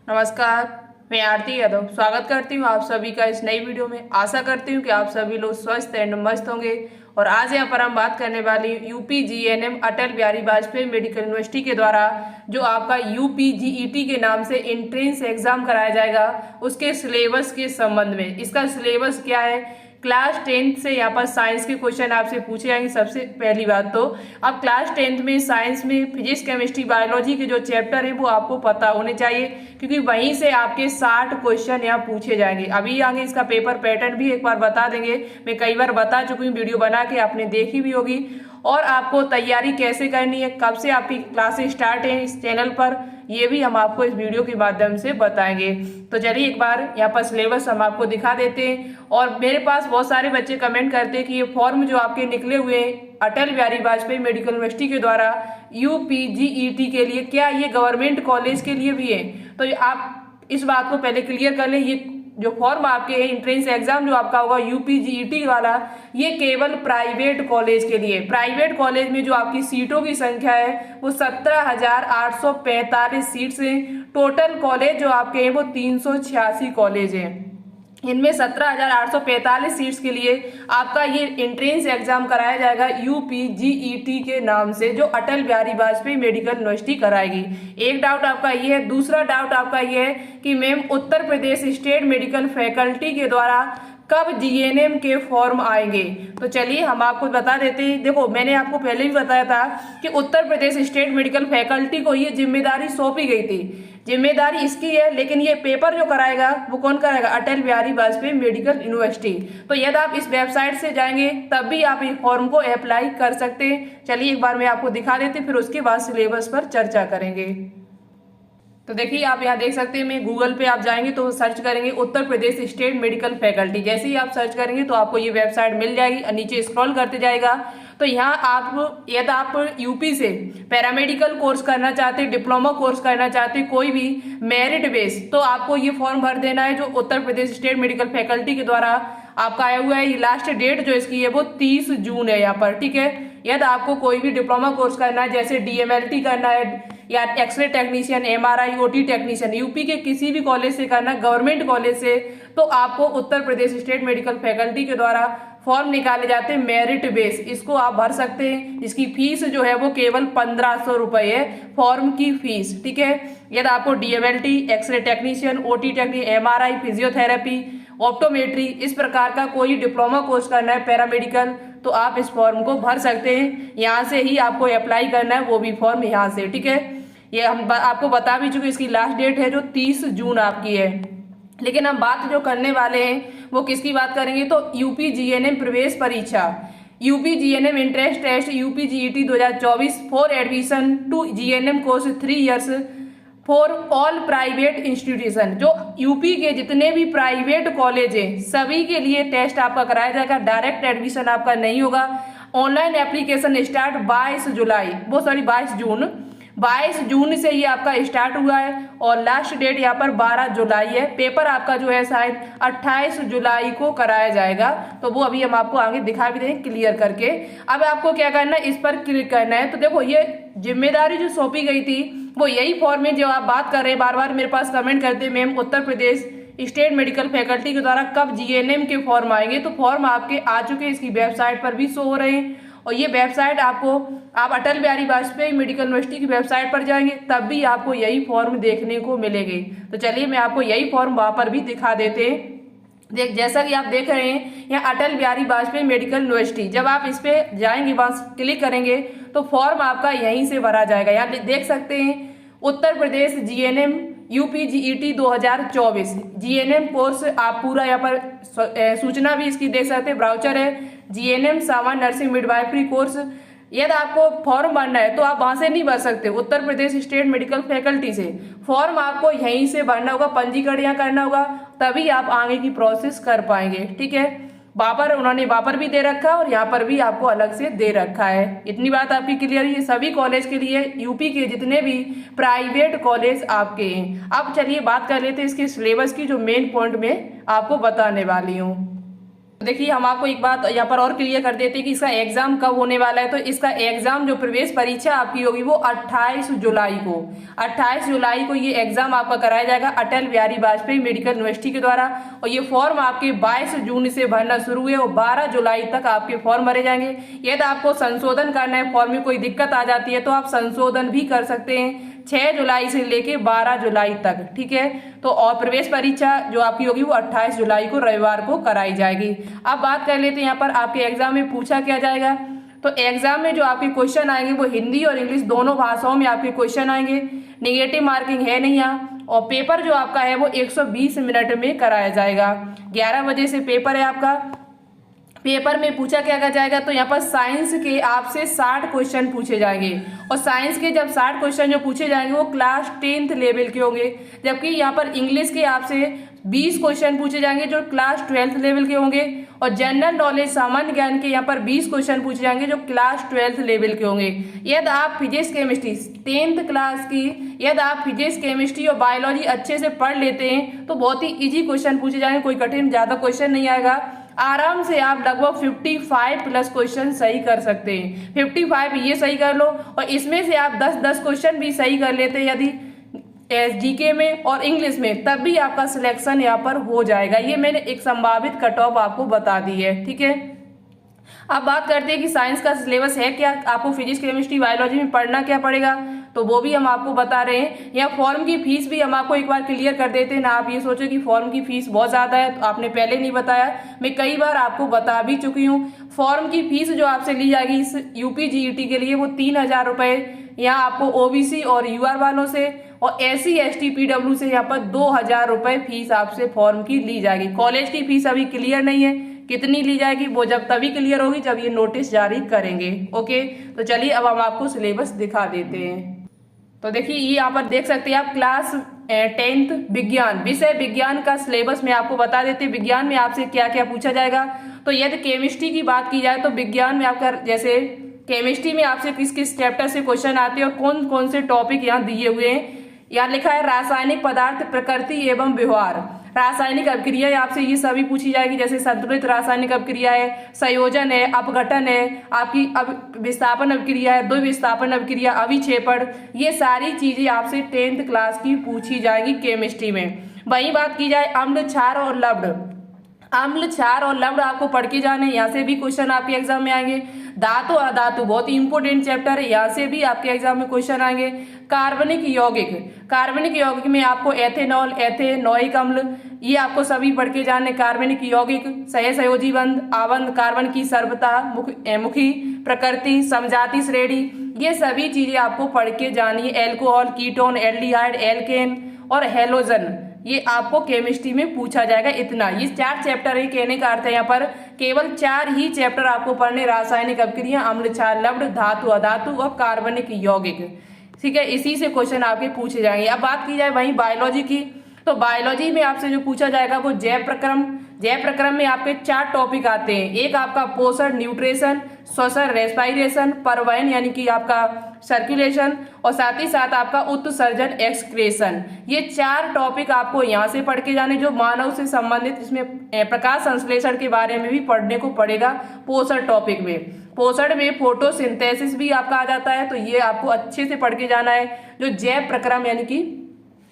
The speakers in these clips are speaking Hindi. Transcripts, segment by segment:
नमस्कार। मैं आरती यादव स्वागत करती हूँ आप सभी का इस नई वीडियो में। आशा करती हूँ कि आप सभी लोग स्वस्थ एंड मस्त होंगे। और आज यहाँ पर हम बात करने वाली UP GNM Atal Bihari Vajpayee medical university के द्वारा जो आपका यूपी जीईटी के नाम से एंट्रेंस एग्जाम कराया जाएगा उसके सिलेबस के संबंध में। इसका सिलेबस क्या है? क्लास 10th से यहाँ पर साइंस के क्वेश्चन आपसे पूछे जाएंगे। सबसे पहली बात तो अब क्लास 10th में साइंस में फिजिक्स केमिस्ट्री बायोलॉजी के जो चैप्टर है वो आपको पता होने चाहिए, क्योंकि वहीं से आपके 60 क्वेश्चन यहाँ पूछे जाएंगे। अभी आगे इसका पेपर पैटर्न भी एक बार बता देंगे। मैं कई बार बता चुकी हूँ, वीडियो बना के आपने देखी भी होगी। और आपको तैयारी कैसे करनी है, कब से आपकी क्लासेस स्टार्ट है इस चैनल पर, ये भी हम आपको इस वीडियो के माध्यम से बताएंगे। तो चलिए एक बार यहाँ पर सिलेबस हम आपको दिखा देते हैं। और मेरे पास बहुत सारे बच्चे कमेंट करते हैं कि ये फॉर्म जो आपके निकले हुए हैं अटल बिहारी वाजपेयी मेडिकल यूनिवर्सिटी के द्वारा यूपीजीईटी के लिए, क्या ये गवर्नमेंट कॉलेज के लिए भी है? तो आप इस बात को पहले क्लियर कर लें। ये जो फॉर्म आपके है एंट्रेंस एग्जाम जो आपका होगा यूपीजीईटी वाला, ये केवल प्राइवेट कॉलेज के लिए। प्राइवेट कॉलेज में जो आपकी सीटों की संख्या है वो 17,845 सीट्स हैं। टोटल कॉलेज जो आपके हैं वो 386 कॉलेज हैं। इनमें 17,845 सीट्स के लिए आपका ये एंट्रेंस एग्जाम कराया जाएगा यूपीजीईटी के नाम से, जो अटल बिहारी वाजपेयी मेडिकल यूनिवर्सिटी कराएगी। एक डाउट आपका ये है। दूसरा डाउट आपका ये है कि ma'am Uttar Pradesh state medical faculty के द्वारा कब जीएनएम के फॉर्म आएंगे? तो चलिए हम आपको बता देते हैं। देखो, मैंने आपको पहले भी बताया था कि Uttar Pradesh state medical faculty को ये जिम्मेदारी सौंपी गई थी। जिम्मेदारी इसकी है, लेकिन ये पेपर जो कराएगा वो कौन कराएगा? Atal Bihari Vajpayee medical university. तो यदि आप इस वेबसाइट से जाएंगे तब भी आप इस फॉर्म को अप्लाई कर सकते हैं। चलिए एक बार मैं आपको दिखा देती हूँ, फिर उसके बाद सिलेबस पर चर्चा करेंगे। तो देखिए आप यहाँ देख सकते हैं, मैं गूगल पे आप जाएंगे तो सर्च करेंगे Uttar Pradesh state medical faculty. जैसे ही आप सर्च करेंगे तो आपको ये वेबसाइट मिल जाएगी और नीचे स्क्रॉल करते जाएगा। तो यहाँ आप यदि आप यूपी से पैरामेडिकल कोर्स करना चाहते हैं, डिप्लोमा कोर्स करना चाहते हैं, कोई भी मेरिट बेस, तो आपको ये फॉर्म भर देना है जो Uttar Pradesh state medical faculty के द्वारा आपका आया हुआ है। ये लास्ट डेट जो इसकी है वो 30 जून है यहाँ पर, ठीक है। यदि आपको कोई भी डिप्लोमा कोर्स करना है, जैसे डीएमएलटी करना है या x-ray technician, MRI, OT technician, UP के किसी भी कॉलेज से करना, गवर्नमेंट कॉलेज से, तो आपको Uttar Pradesh state medical faculty के द्वारा फॉर्म निकाले जाते हैं मेरिट बेस। इसको आप भर सकते हैं। इसकी फीस जो है वो केवल 1500 रुपए है फॉर्म की फीस, ठीक है। यदि आपको DMLT, x-ray technician, OT technician, MRI, physiotherapy, optometry, इस प्रकार का कोई डिप्लोमा कोर्स करना है पैरामेडिकल, तो आप इस फॉर्म को भर सकते हैं। यहाँ से ही आपको अप्लाई करना है, वो भी फॉर्म यहाँ से, ठीक है। ये हम आपको बता भी चुके, इसकी लास्ट डेट है जो 30 जून आपकी है। लेकिन हम बात जो करने वाले हैं वो किसकी बात करेंगे? तो यूपी जीएनएम प्रवेश परीक्षा, UP GNM entrance test, UP GET 2024 for admission to GNM course 3 years for all private institution. जो यूपी के जितने भी प्राइवेट कॉलेज हैं सभी के लिए टेस्ट आपका कराया जाएगा। डायरेक्ट एडमिशन आपका नहीं होगा। ऑनलाइन एप्लीकेशन स्टार्ट 22 जून से ये आपका स्टार्ट हुआ है और लास्ट डेट यहाँ पर 12 जुलाई है। पेपर आपका जो है शायद 28 जुलाई को कराया जाएगा, तो वो अभी हम आपको आगे दिखा भी देंगे क्लियर करके। अब आपको क्या करना है, इस पर क्लिक करना है। तो देखो, ये जिम्मेदारी जो सौंपी गई थी वो यही फॉर्म है जो आप बात कर रहे हैं। बार बार मेरे पास कमेंट करते हैं ma'am Uttar Pradesh state medical faculty के द्वारा कब जीएनएम के फॉर्म आएंगे? तो फॉर्म आपके आ चुके हैं, इसकी वेबसाइट पर भी शो हो रहे हैं। और ये वेबसाइट आप अटल बिहारी वाजपेयी मेडिकल यूनिवर्सिटी की वेबसाइट पर जाएंगे तब भी आपको यही फॉर्म देखने को मिलेंगे। तो चलिए मैं आपको यही फॉर्म वहां पर भी दिखा देते हैं। जैसा कि आप देख रहे हैं यहाँ अटल बिहारी वाजपेयी मेडिकल यूनिवर्सिटी, जब आप इस पे जाएंगे, वहां क्लिक करेंगे तो फॉर्म आपका यहीं से भरा जाएगा। यहाँ देख सकते हैं Uttar Pradesh GNM यूपीजीईटी 2024 GNM course, आप पूरा यहाँ पर सूचना भी इसकी देख सकते हैं। ब्राउचर है जीएनएम सामान्य नर्सिंग मिडवाइफरी कोर्स। यदि आपको फॉर्म भरना है तो आप वहां से नहीं भर सकते, Uttar Pradesh state medical faculty से। फॉर्म आपको यहीं से भरना होगा, पंजीकरण यहाँ करना होगा, तभी आप आगे की प्रोसेस कर पाएंगे, ठीक है। उन्होंने वापर भी दे रखा है और यहाँ पर भी आपको अलग से दे रखा है। इतनी बात आपकी क्लियर है। सभी कॉलेज के लिए, यूपी के जितने भी प्राइवेट कॉलेज आपके हैं। अब चलिए बात कर लेते हैं इसके सिलेबस की, जो मेन पॉइंट में आपको बताने वाली हूँ। देखिए हम आपको एक बात यहाँ पर और क्लियर कर देते हैं कि इसका एग्जाम कब होने वाला है। तो इसका एग्जाम जो प्रवेश परीक्षा आपकी होगी वो 28 जुलाई को 28 जुलाई को ये एग्जाम आपका कराया जाएगा अटल बिहारी वाजपेयी मेडिकल यूनिवर्सिटी के द्वारा। और ये फॉर्म आपके 22 जून से भरना शुरू हुए और 12 जुलाई तक आपके फॉर्म भरे जाएंगे। यदि आपको संशोधन करना है, फॉर्म में कोई दिक्कत आ जाती है तो आप संशोधन भी कर सकते हैं 6 जुलाई से लेके 12 जुलाई तक, ठीक है। तो और प्रवेश परीक्षा जो आपकी होगी वो 28 जुलाई को रविवार को कराई जाएगी। अब बात कर लेते हैं यहाँ पर आपके एग्जाम में पूछा क्या जाएगा। तो एग्जाम में जो आपके क्वेश्चन आएंगे वो हिंदी और इंग्लिश दोनों भाषाओं में आपके क्वेश्चन आएंगे। निगेटिव मार्किंग है नहीं यहाँ। और पेपर जो आपका है वो 120 मिनट में कराया जाएगा। 11 बजे से पेपर है आपका। पेपर में पूछा क्या जाएगा, तो यहाँ पर साइंस के आपसे 60 क्वेश्चन पूछे जाएंगे। और साइंस के जब 60 क्वेश्चन जो पूछे जाएंगे वो क्लास 10th लेवल के होंगे। जबकि यहाँ पर इंग्लिश के आपसे 20 क्वेश्चन पूछे जाएंगे जो क्लास 12th लेवल के होंगे। और जनरल नॉलेज सामान्य ज्ञान के यहाँ पर 20 क्वेश्चन पूछे जाएंगे जो क्लास 12th लेवल के होंगे। यदि आप फिजिक्स केमिस्ट्री 10th क्लास की यदि आप फिजिक्स केमिस्ट्री और बायोलॉजी अच्छे से पढ़ लेते हैं तो बहुत ही इजी क्वेश्चन पूछे जाएंगे, कोई कठिन ज्यादा क्वेश्चन नहीं आएगा। आराम से आप लगभग 55 प्लस क्वेश्चन सही कर सकते हैं। 55 ये सही कर लो और इसमें से आप 10 क्वेश्चन भी सही कर लेते हैं यदि जीके में और इंग्लिश में, तब भी आपका सिलेक्शन यहाँ पर हो जाएगा। ये मैंने एक संभावित कट ऑफ आपको बता दी है, ठीक है। अब बात करते हैं कि साइंस का सिलेबस है क्या, आपको फिजिक्स केमिस्ट्री बायोलॉजी में पढ़ना क्या पड़ेगा, तो वो भी हम आपको बता रहे हैं। या फॉर्म की फीस भी हम आपको एक बार क्लियर कर देते हैं ना। आप ये सोचो कि फॉर्म की फीस बहुत ज़्यादा है, तो आपने पहले नहीं बताया, मैं कई बार आपको बता भी चुकी हूँ। फॉर्म की फीस जो आपसे ली जाएगी इस यूपी जीईटी के लिए वो 3000 रुपये यहाँ आपको ओबीसी और यूआर वालों से, और SC ST PW से यहाँ पर 2000 रुपये फीस आपसे फॉर्म की ली जाएगी। कॉलेज की फीस अभी क्लियर नहीं है, कितनी ली जाएगी वो जब तभी क्लियर होगी जब ये नोटिस जारी करेंगे। ओके, तो चलिए अब हम आपको सिलेबस दिखा देते हैं। तो देखिए ये यहाँ पर देख सकते हैं आप क्लास 10th विज्ञान, विषय विज्ञान का सिलेबस में आपको बता देते हैं विज्ञान में आपसे क्या क्या पूछा जाएगा। तो यदि केमिस्ट्री की बात की जाए तो विज्ञान में आपका जैसे केमिस्ट्री में आपसे किस किस चैप्टर से क्वेश्चन आते हैं और कौन कौन से टॉपिक यहाँ दिए हुए हैं। यहाँ लिखा है रासायनिक पदार्थ, प्रकृति एवं व्यवहार, रासायनिक अभिक्रिया आपसे ये सभी पूछी जाएगी। जैसे संतुलित रासायनिक अभिक्रिया है, संयोजन है, अपघटन है, आपकी विस्थापन अभिक्रिया है, द्विविस्थापन अभिक्रिया, अभिक्षेपण, ये सारी चीजें आपसे 10th क्लास की पूछी जाएगी केमिस्ट्री में। वही बात की जाए अम्ल, क्षार और लवण, अम्ल, क्षार और लवण आपको पढ़ के जाने, यहाँ से भी क्वेश्चन आपके एग्जाम में आएंगे। धातु अधातु बहुत ही इंपोर्टेंट चैप्टर है, यहाँ से भी आपके एग्जाम में क्वेश्चन आएंगे। कार्बनिक यौगिक, कार्बनिक यौगिक में आपको एथेनॉल, एथेनोइक अम्ल, ये आपको सभी पढ़ के जाने। कार्बनिक यौगिक, सहसंयोजी बंध, आबंध, कार्बन की सर्वता, मुखी प्रकृति, समजाति श्रेणी, ये सभी चीजें आपको पढ़ के जानी है। एल्कोहल, कीटोन, एल्डिहाइड, एल्केन और हेलोजन, ये आपको केमिस्ट्री में पूछा जाएगा। इतना ये 4 चैप्टर है, कहने का अर्थ है यहाँ पर केवल 4 ही चैप्टर आपको पढ़ने, रासायनिक अभिक्रिया, अम्ल, क्षार, लवण, धातु अधातु और कार्बनिक यौगिक, ठीक है। इसी से क्वेश्चन आपके पूछे जाएंगे। अब बात की जाए वहीं बायोलॉजी की, तो बायोलॉजी में आपसे जो पूछा जाएगा वो जैव प्रक्रम, जैव प्रक्रम में आपके 4 टॉपिक आते हैं। एक आपका पोषण, न्यूट्रिशन, श्वसन, रेस्पायरेशन, परिवहन यानी कि आपका सर्कुलेशन, और साथ ही साथ आपका उत्सर्जन, एक्सक्रेशन, ये 4 टॉपिक आपको यहाँ से पढ़ के जाने जो मानव से संबंधित, इसमें प्रकाश संश्लेषण के बारे में भी पढ़ने को पड़ेगा। पोषण टॉपिक में, पोषण में फोटोसिंथेसिस भी आपका आ जाता है, तो ये आपको अच्छे से पढ़ के जाना है। जो जैव प्रक्रम यानी कि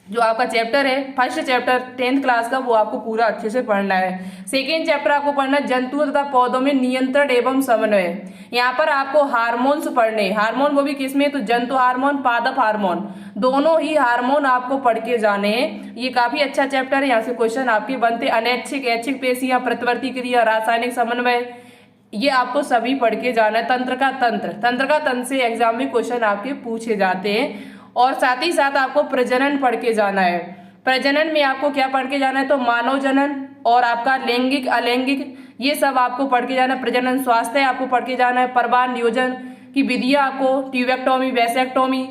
जो आपका चैप्टर है, फर्स्ट चैप्टर 10th क्लास का, वो आपको पूरा अच्छे से पढ़ना है। सेकेंड चैप्टर आपको पढ़ना है जंतुओं तथा पौधों में नियंत्रण एवं समन्वय। यहाँ पर आपको हार्मोन्स पढ़ने, हार्मोन वो भी किसमें, तो जंतु हार्मोन, पादप हार्मोन, दोनों ही हार्मोन आपको पढ़ के जाने हैं। ये काफी अच्छा चैप्टर है, यहाँ से क्वेश्चन आपके बनते। अनैच्छिक, ऐच्छिक पेशियां, प्रतिवर्ती क्रिया, रासायनिक समन्वय, ये आपको सभी पढ़ के जाना है। तंत्र का तंत्र, तंत्र का तंत्र से एग्जाम में क्वेश्चन आपके पूछे जाते हैं। और साथ ही साथ आपको प्रजनन पढ़ के जाना है। प्रजनन में आपको क्या पढ़ के जाना है, तो मानव जनन और आपका लैंगिक अलैंगिक, ये सब आपको पढ़ के जाना है। प्रजनन स्वास्थ्य आपको पढ़ के जाना है। परवान नियोजन की विधियां आपको, ट्यूबेक्टोमी, वैसेक्टोमी,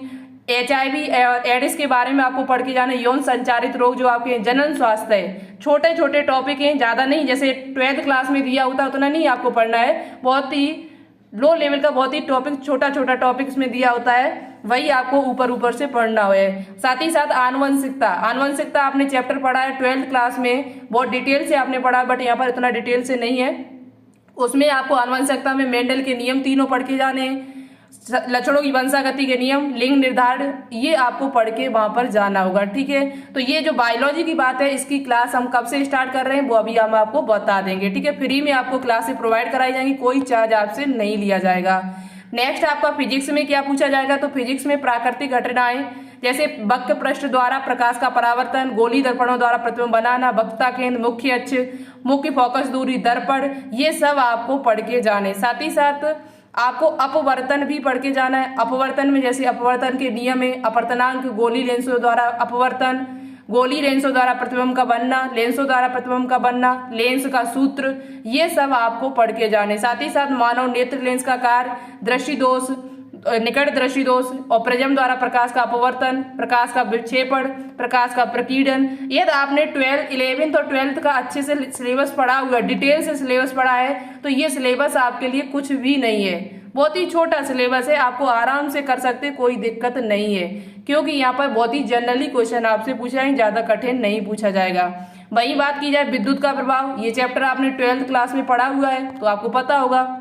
HIV और एडिस के बारे में आपको पढ़ के जाना है। यौन संचारित रोग जो आपके जनन स्वास्थ्य है, छोटे छोटे टॉपिक हैं, ज्यादा नहीं, जैसे 12th क्लास में दिया होता है उतना नहीं आपको पढ़ना है। बहुत ही लो लेवल का, बहुत ही टॉपिक, छोटा छोटा टॉपिक इसमें दिया होता है, वही आपको ऊपर ऊपर से पढ़ना है। साथ ही साथ आनुवंशिकता, आनुवंशिकता आपने चैप्टर पढ़ा है 12th क्लास में, बहुत डिटेल से आपने पढ़ा, बट यहाँ पर इतना डिटेल से नहीं है। उसमें आपको आनुवंशिकता में मेंडल के नियम तीनों पढ़ के जाने हैं, लक्षणों की वंशागति के नियम, लिंग निर्धारण, ये आपको पढ़ के वहां पर जाना होगा। ठीक है, तो ये जो बायोलॉजी की बात है इसकी क्लास हम कब से स्टार्ट कर रहे हैं वो अभी हम आपको बता देंगे। ठीक है, फ्री में आपको क्लासेस प्रोवाइड कराई जाएंगी, कोई चार्ज आपसे नहीं लिया जाएगा। नेक्स्ट आपका फिजिक्स में क्या पूछा जाएगा, तो फिजिक्स में प्राकृतिक घटनाएं जैसे वक्र पृष्ठ द्वारा प्रकाश का परावर्तन, गोली दर्पणों द्वारा प्रतिबिंब बनाना, वक्रता केंद्र, मुख्य अक्ष, मुख्य फोकस दूरी, दर्पण, ये सब आपको पढ़ के जाने। साथ ही साथ आपको अपवर्तन भी पढ़ के जाना है। अपवर्तन में जैसे अपवर्तन के नियम है, अपवर्तनांक, गोली लेंसों द्वारा अपवर्तन, गोली लेंसों द्वारा प्रतिबिंब का बनना, लेंसों द्वारा प्रतिबिंब का बनना, लेंस का सूत्र, ये सब आपको पढ़ के जाने। साथ ही साथ मानव नेत्र लेंस का कार्य, दृष्टि दोष, निकट दृष्टि दोष और प्रिज्म द्वारा प्रकाश का अपवर्तन, प्रकाश का विक्षेपण, प्रकाश का प्रकीर्णन। यदि आपने 11th और 12th का अच्छे से सिलेबस पढ़ा हुआ, डिटेल से सिलेबस पढ़ा है, तो ये सिलेबस आपके लिए कुछ भी नहीं है, बहुत ही छोटा सिलेबस है, आपको आराम से कर सकते, कोई दिक्कत नहीं है, क्योंकि यहाँ पर बहुत ही जनरली क्वेश्चन आपसे पूछा जाएंगे, ज्यादा कठिन नहीं पूछा जाएगा। वही बात की जाए विद्युत का प्रभाव, ये चैप्टर आपने 12th क्लास में पढ़ा हुआ है तो आपको पता होगा,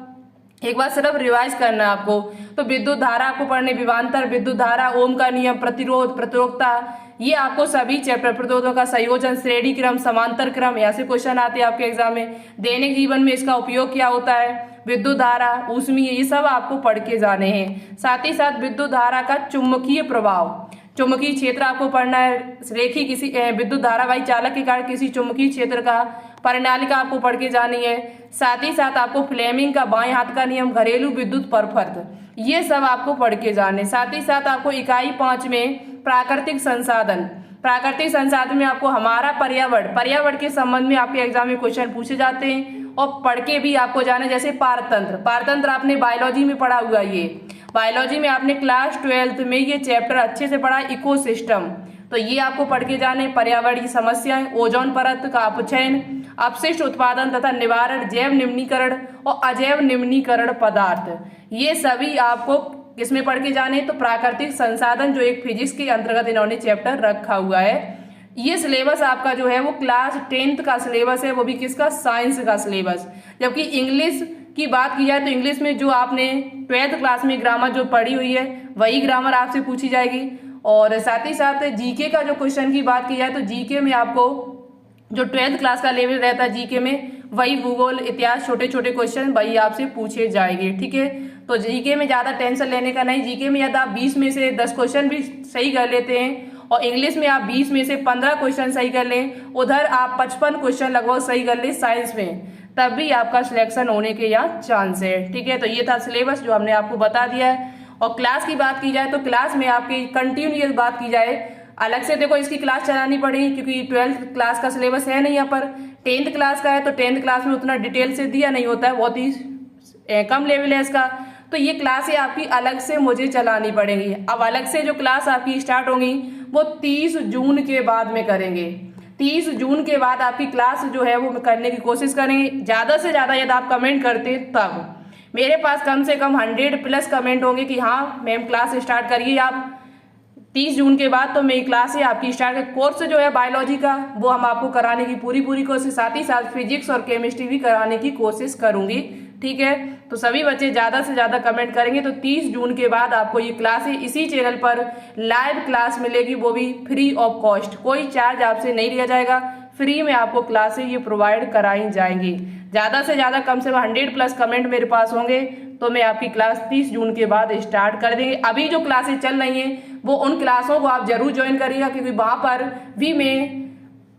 एक बार सिर्फ रिवाइज करना है आपको। तो विद्युत धारा आपको पढ़ने, विभवांतर, विद्युत धारा, ओम का नियम, प्रतिरोध, प्रतिरोधकता, ये आपको सभी चैप्टर, प्रतिरोधों का संयोजन, श्रेणी क्रम, समांतर क्रम, ऐसे क्वेश्चन आते हैं आपके एग्जाम में। दैनिक जीवन में इसका उपयोग क्या होता है, विद्युत धारा, ऊष्मीय, ये सब आपको पढ़ के जाने हैं। साथ ही साथ विद्युत धारा का चुंबकीय प्रभाव, चुंबकीय क्षेत्र आपको पढ़ना है, रेखी किसी विद्युत धारावाही चालक के कारण किसी चुंबकीय क्षेत्र का परिणालिका आपको पढ़ के जानी है। साथ ही साथ आपको फ्लेमिंग का बाएं हाथ का नियम, घरेलू विद्युत परफर्त, ये सब आपको पढ़ के जाने। साथ ही साथ आपको इकाई 5 में प्राकृतिक संसाधन, प्राकृतिक संसाधन में आपको हमारा पर्यावरण के संबंध में आपके एग्जाम में क्वेश्चन पूछे जाते हैं और पढ़ के भी आपको जाना। जैसे पारतंत्र आपने बायोलॉजी में पढ़ा हुआ, ये बायोलॉजी में आपने क्लास 12th में ये चैप्टर अच्छे से पढ़ा, इकोसिस्टम, तो ये आपको पढ़ के जाने। पर्यावरण की समस्याएं, ओजोन परत का अपक्षयन, अपशिष्ट उत्पादन तथा निवारण, जैव निम्नीकरण और अजैव निम्नीकरण पदार्थ, ये सभी आपको किसमें पढ़ के जाने, तो प्राकृतिक संसाधन, जो एक फिजिक्स के अंतर्गत इन्होंने चैप्टर रखा हुआ है। ये सिलेबस आपका जो है वो क्लास 10th का सिलेबस है, वो भी किसका, साइंस का सिलेबस। जबकि इंग्लिश की बात की जाए तो इंग्लिश में जो आपने 12th क्लास में ग्रामर जो पढ़ी हुई है वही ग्रामर आपसे पूछी जाएगी। और साथ ही साथ जीके का जो क्वेश्चन की बात की जाए तो जीके में आपको जो 12th क्लास का लेवल रहता है जीके में, वही भूगोल, इतिहास, छोटे छोटे क्वेश्चन वही आपसे पूछे जाएंगे। ठीक है, तो जीके में ज्यादा टेंशन लेने का नहीं। जीके में यदि आप 20 में से 10 क्वेश्चन भी सही कर लेते हैं और इंग्लिश में आप 20 में से 15 क्वेश्चन सही कर लें, उधर आप 55 क्वेश्चन लगभग सही कर लें साइंस में, तब भी आपका सिलेक्शन होने के यहाँ चांस है। ठीक है, तो ये था सिलेबस जो हमने आपको बता दिया है। और क्लास की बात की जाए तो क्लास में आपकी कंटिन्यूअस बात की जाए, अलग से देखो इसकी क्लास चलानी पड़ेगी, क्योंकि 12th क्लास का सिलेबस है नहीं यहाँ पर, 10th क्लास का है, तो 10th क्लास में उतना डिटेल से दिया नहीं होता है, बहुत ही कम लेवल है इसका, तो ये क्लासें आपकी अलग से मुझे चलानी पड़ेंगी। अब अलग से जो क्लास आपकी स्टार्ट होंगी वो 30 जून के बाद में करेंगे। 30 जून के बाद आपकी क्लास जो है वो करने की कोशिश करेंगे। ज़्यादा से ज़्यादा यदि आप कमेंट करते तब मेरे पास कम से कम 100+ कमेंट होंगे कि हाँ मैम क्लास स्टार्ट करिए आप 30 जून के बाद, तो मेरी क्लास है आपकी स्टार्ट। कोर्स जो है बायोलॉजी का वो हम आपको कराने की पूरी कोशिश, साथ ही साथ फिजिक्स और केमिस्ट्री भी कराने की कोशिश करूंगी। ठीक है, तो सभी बच्चे ज़्यादा से ज़्यादा कमेंट करेंगे तो 30 जून के बाद आपको ये क्लासें इसी चैनल पर लाइव क्लास मिलेगी, वो भी फ्री ऑफ कॉस्ट, कोई चार्ज आपसे नहीं लिया जाएगा, फ्री में आपको क्लासें ये प्रोवाइड कराई जाएंगी। ज़्यादा से ज़्यादा कम से कम 100+ कमेंट मेरे पास होंगे तो मैं आपकी क्लास 30 जून के बाद स्टार्ट कर देंगे। अभी जो क्लासेस चल रही हैं वो उन क्लासों को आप जरूर ज्वाइन करिएगा, क्योंकि वहाँ पर भी मैं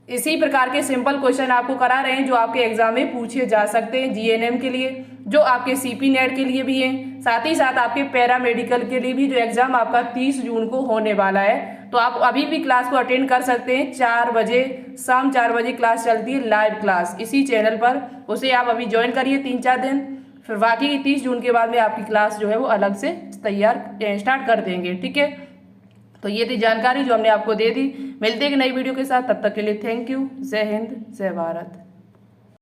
इसी प्रकार के सिंपल क्वेश्चन आपको करा रहे हैं जो आपके एग्जाम में पूछे जा सकते हैं, जीएनएम के लिए, जो आपके सीपी नेट के लिए भी हैं, साथ ही साथ आपके पैरामेडिकल के लिए भी, जो एग्जाम आपका 30 जून को होने वाला है। तो आप अभी भी क्लास को अटेंड कर सकते हैं। 4 बजे, शाम 4 बजे क्लास चलती है, लाइव क्लास इसी चैनल पर, उसे आप अभी ज्वाइन करिए 3-4 दिन, फिर बाकी की 30 जून के बाद में आपकी क्लास जो है वो अलग से तैयार स्टार्ट कर देंगे। ठीक है, तो ये थी जानकारी जो हमने आपको दे दी। मिलते हैं एक नई वीडियो के साथ, तब तक के लिए थैंक यू। जय हिंद, जय भारत।